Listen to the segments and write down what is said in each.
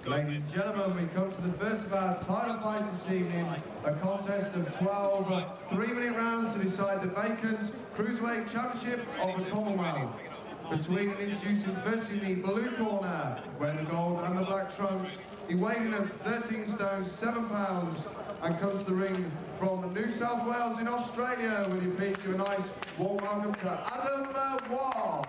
Ladies and gentlemen, we come to the first of our title fights this evening, a contest of 12 3-minute rounds to decide the vacant Cruiserweight Championship of the Commonwealth. Between and introducing first in the blue corner, wearing the gold and the black trunks, he weighed in at 13 stone 7 pounds and comes to the ring from New South Wales in Australia. Will you please give a nice warm welcome to Adam Watt.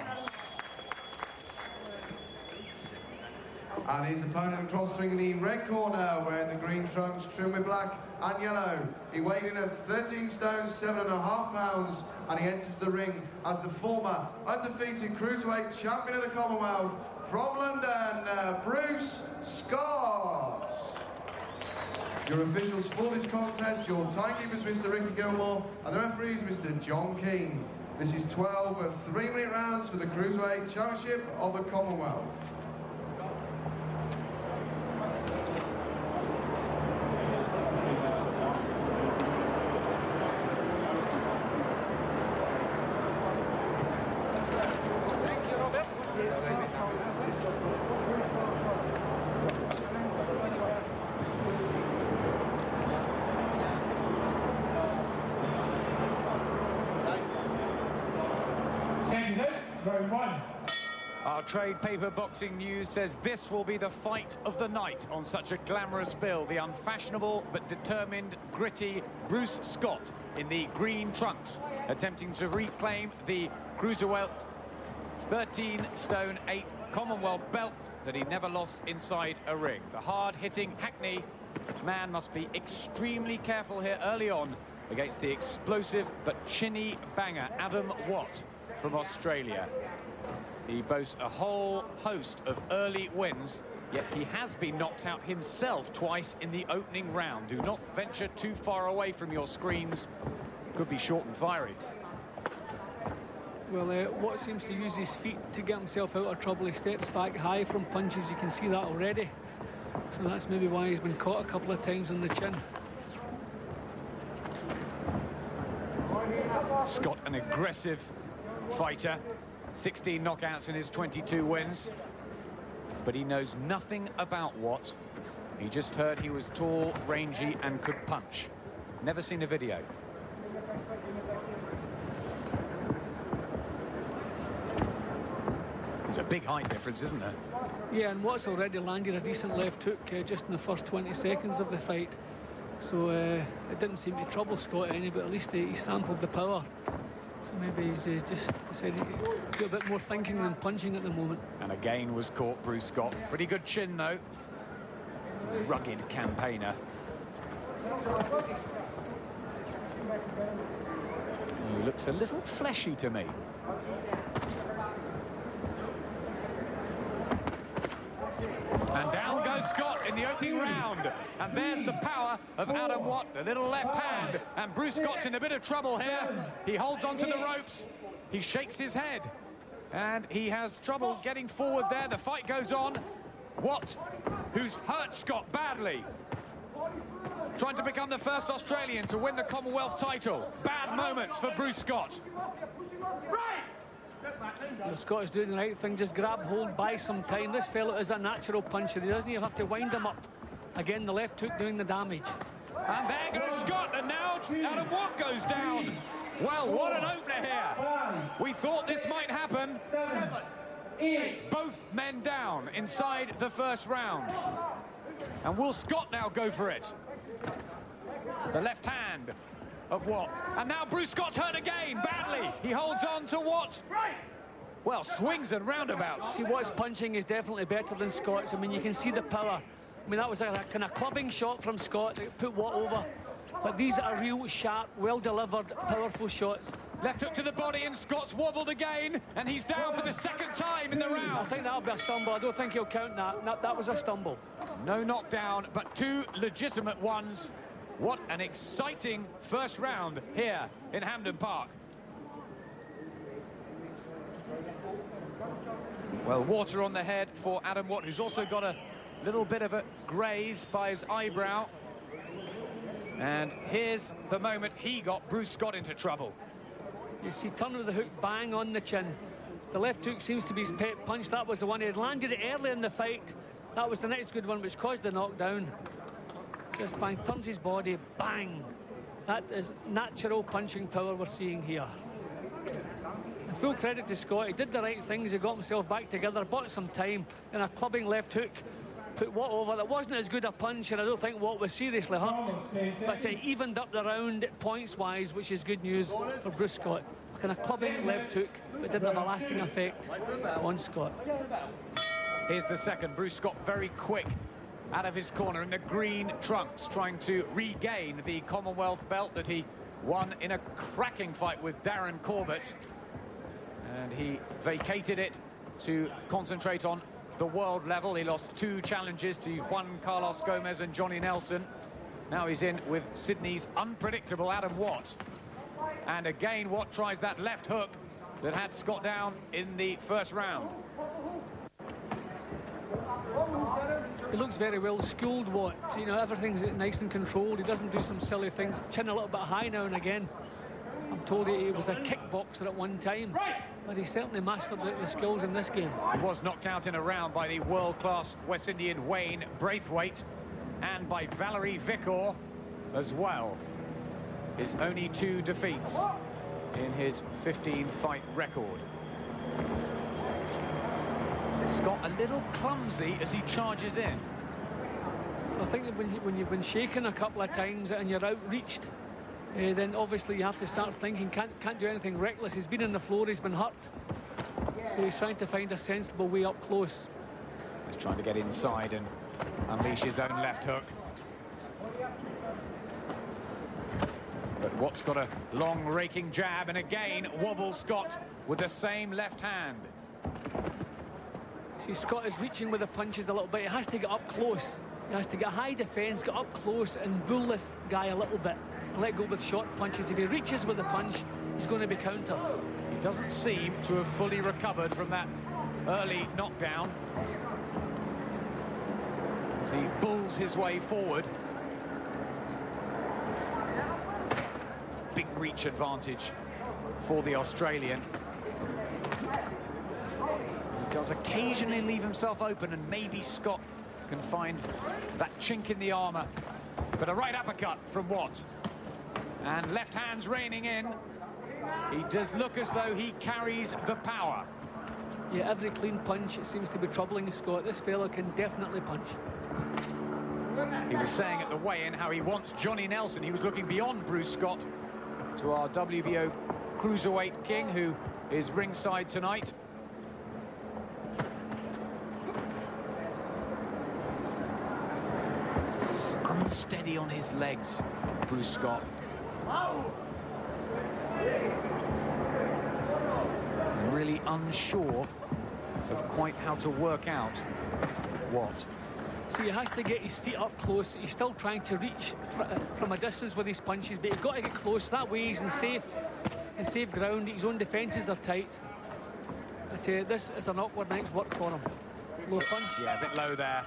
And his opponent across the ring in the red corner, wearing the green trunks trimmed with black and yellow. He weighed in at 13 stone 7.5 pounds, and he enters the ring as the former undefeated Cruiserweight Champion of the Commonwealth from London, Bruce Scott. Your officials for this contest, your timekeepers, Mr. Ricky Gilmore, and the referees, Mr. John Keane. This is 12 3-minute rounds for the Cruiserweight Championship of the Commonwealth. Our trade paper boxing news says this will be the fight of the night on such a glamorous bill. The unfashionable but determined, gritty Bruce Scott in the green trunks, attempting to reclaim the Cruiserweight 13 stone 8 Commonwealth belt that he never lost inside a ring. The hard-hitting Hackney man must be extremely careful here early on against the explosive but chinny banger Adam Watt from Australia. He boasts a whole host of early wins, yet he has been knocked out himself twice in the opening round. Do not venture too far away from your screens. Could be short and fiery. Well, Watt seems to use his feet to get himself out of trouble. He steps back high from punches. You can see that already. So that's maybe why he's been caught a couple of times on the chin. Scott, an aggressive fighter. 16 knockouts in his 22 wins. But he knows nothing about Watt. He just heard he was tall, rangy, and could punch. Never seen a video. There's a big height difference, isn't there? Yeah, and Watt's already landed a decent left hook just in the first 20 seconds of the fight. So it didn't seem to trouble Scott any, but at least he sampled the power. So maybe he's just decided to do a bit more thinking than punching at the moment. And again was caught Bruce Scott. Pretty good chin, though. Rugged campaigner. He looks a little fleshy to me. And down goes Scott in the opening round. And there's the power of Adam Watt, the little left hand. And Bruce Scott's in a bit of trouble here. He holds onto the ropes. He shakes his head. And he has trouble getting forward there. The fight goes on. Watt, who's hurt Scott badly, trying to become the first Australian to win the Commonwealth title. Bad moments for Bruce Scott. Well, Scott is doing the right thing, just grab hold, buy some time. This fellow is a natural puncher. He doesn't even have to wind him up. Again, the left hook doing the damage. And there goes Scott, and now Adam Watt goes down. Well, what an opener here. We thought this might happen. Both men down inside the first round. And will Scott now go for it? The left hand of Watt. And now Bruce Scott's hurt again, badly. He holds on to Watt. Well, swings and roundabouts. See, Watt's punching is definitely better than Scott's. I mean, you can see the power. I mean, that was a kind of clubbing shot from Scott that put Watt over. But these are real sharp, well-delivered, powerful shots. Left hook to the body, and Scott's wobbled again, and he's down for the second time in the round. I think that'll be a stumble. I don't think he'll count that. That was a stumble. No knockdown, but two legitimate ones. What an exciting first round here in Hampden Park. Well, water on the head for Adam Watt, who's also got a little bit of a graze by his eyebrow. And here's the moment he got Bruce Scott into trouble. You see, turn with the hook, bang on the chin. The left hook seems to be his pet punch. That was the one. He had landed it early in the fight, That was the next good one, which caused the knockdown. Just bang, turns his body, bang. That is natural punching power we're seeing here. And full credit to Scott. He did the right things. He got himself back together, bought some time, and a clubbing left hook put Watt over. That wasn't as good a punch, and I don't think Watt was seriously hurt. But it evened up the round points-wise, which is good news for Bruce Scott. Kind of clubbing left hook, but didn't have a lasting effect on Scott. Here's the second. Bruce Scott very quick out of his corner in the green trunks, trying to regain the Commonwealth belt that he won in a cracking fight with Darren Corbett. And he vacated it to concentrate on the world level. He lost 2 challenges to Juan Carlos Gomez and Johnny Nelson. Now he's in with Sydney's unpredictable Adam Watt. And again, Watt tries that left hook that had Scott down in the first round. He looks very well schooled, Watt. You know, everything's nice and controlled. He doesn't do some silly things. Chin a little bit high now and again. I'm told he was a kickboxer at one time, but he certainly mastered the skills in this game. He was knocked out in a round by the world-class West Indian Wayne Braithwaite and by Valerie Vicor as well. His only 2 defeats in his 15-fight record. Scott a little clumsy as he charges in. I think that when you've been shaken a couple of times and you're outreached, then obviously you have to start thinking, can't do anything reckless. He's been on the floor, he's been hurt. So he's trying to find a sensible way up close. He's trying to get inside and unleash his own left hook. But Watt's got a long raking jab, and again wobbles Scott with the same left hand. See, Scott is reaching with the punches a little bit. He has to get up close. He has to get high defence, get up close and bull this guy a little bit. And let go with short punches. If he reaches with the punch, he's going to be countered. He doesn't seem to have fully recovered from that early knockdown as he bulls his way forward. Big reach advantage for the Australian. He does occasionally leave himself open, and maybe Scott can find that chink in the armour. But a right uppercut from Watt. And left hand's reining in. He does look as though he carries the power. Yeah, every clean punch, it seems to be troubling Scott. This fella can definitely punch. He was saying at the weigh-in how he wants Johnny Nelson. He was looking beyond Bruce Scott to our WBO Cruiserweight king, who is ringside tonight. Unsteady on his legs, Bruce Scott. And really unsure of quite how to work out Watt. See, he has to get his feet up close. He's still trying to reach from a distance with his punches, but he's got to get close. That way he's in safe ground. His own defences are tight. But this is an awkward night's work for him. Low punch. Yeah, a bit low there.